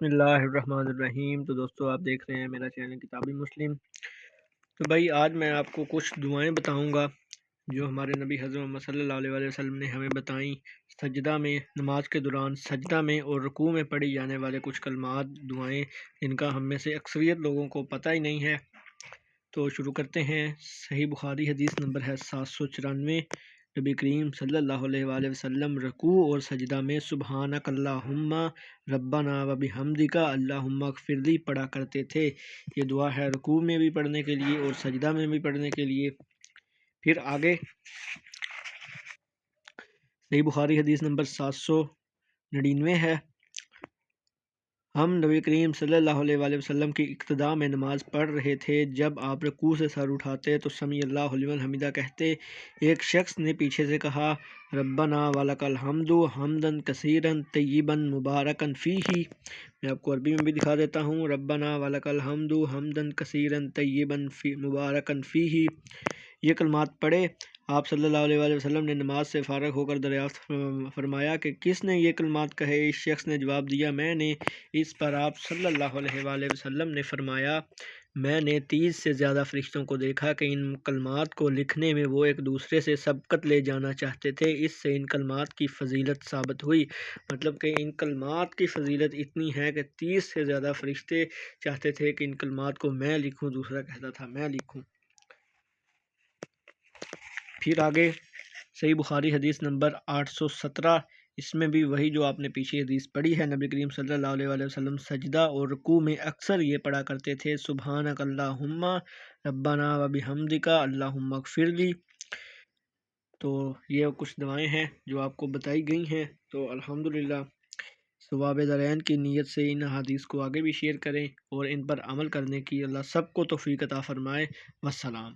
بسم اللہ الرحمن الرحیم۔ تو دوستو آپ دیکھ رہے ہیں میرا چینل کتابی مسلم۔ تو بھائی آج میں آپ کو کچھ دعائیں بتاؤں گا جو ہمارے نبی حضرت محمد صلی اللہ علیہ وسلم نے ہمیں بتائیں سجدہ میں، نماز کے دوران سجدہ میں اور رکوع میں پڑھی جانے والے کچھ کلمات دعائیں جن کا ہم میں سے اکثریت لوگوں کو پتہ ہی نہیں ہے۔ تو شروع کرتے ہیں۔ صحیح بخاری حدیث نمبر ہے 794۔ نبی کریم صلی اللہ علیہ وآلہ وسلم رکوع اور سجدہ میں سبحانک اللہم ربنا و بحمدک اللہم اغفر لی پڑھا کرتے تھے۔ یہ دعا ہے رکوع میں بھی پڑھنے کے لیے اور سجدہ میں بھی پڑھنے کے لیے۔ پھر آگے صحیح بخاری حدیث نمبر 799 ہے۔ ہم نبی کریم صلی اللہ علیہ وآلہ وسلم کی اقتداء میں نماز پڑھ رہے تھے۔ جب آپ رکوع سے سر اٹھاتے تو سمیع اللہ لمن حمدہ کہتے۔ ایک شخص نے پیچھے سے کہا ربنا ولک الحمد حمدا کثیرا طیبا مبارکا فیہ۔ میں آپ کو عربی میں بھی دکھا دیتا ہوں۔ ربنا ولک الحمد حمدا کثیرا طیبا مبارکا فیہ۔ یہ کلمات پڑھے۔ آپ صلی اللہ علیہ وآلہ وسلم نے نماز سے فارغ ہو کر دریافت فرمایا کہ کس نے یہ کلمات کہے؟ اس شخص نے جواب دیا میں نے۔ اس پر آپ صلی اللہ علیہ وآلہ وسلم نے فرمایا میں نے 30 سے زیادہ فرشتوں کو دیکھا کہ ان کلمات کو لکھنے میں وہ ایک دوسرے سے سبقت لے جانا چاہتے تھے۔ اس سے ان کلمات کی فضیلت ثابت ہوئی۔ مطلب کہ ان کلمات کی فضیلت اتنی ہے کہ 30 سے زیادہ فرشتے چاہتے تھے کہ ان کلمات کو میں لکھوں، دوسرا کہتا تھا میں لکھوں۔ پھر آگے صحیح بخاری حدیث نمبر 817۔ اس میں بھی وہی جو آپ نے پیچھے حدیث پڑھی ہے۔ نبی کریم صلی اللہ علیہ وآلہ وسلم سجدہ اور رکوع میں اکثر یہ پڑھا کرتے تھے سبحانک اللہم ربنا و بحمدک اللہم اغفر لی۔ تو یہ کچھ دعائیں ہیں جو آپ کو بتائی گئی ہیں۔ تو الحمدللہ ثواب دارین کی نیت سے ان حدیث کو آگے بھی شیئر کریں اور ان پر عمل کرنے کی اللہ سب کو توفیق عطا فرمائے۔ والسلام۔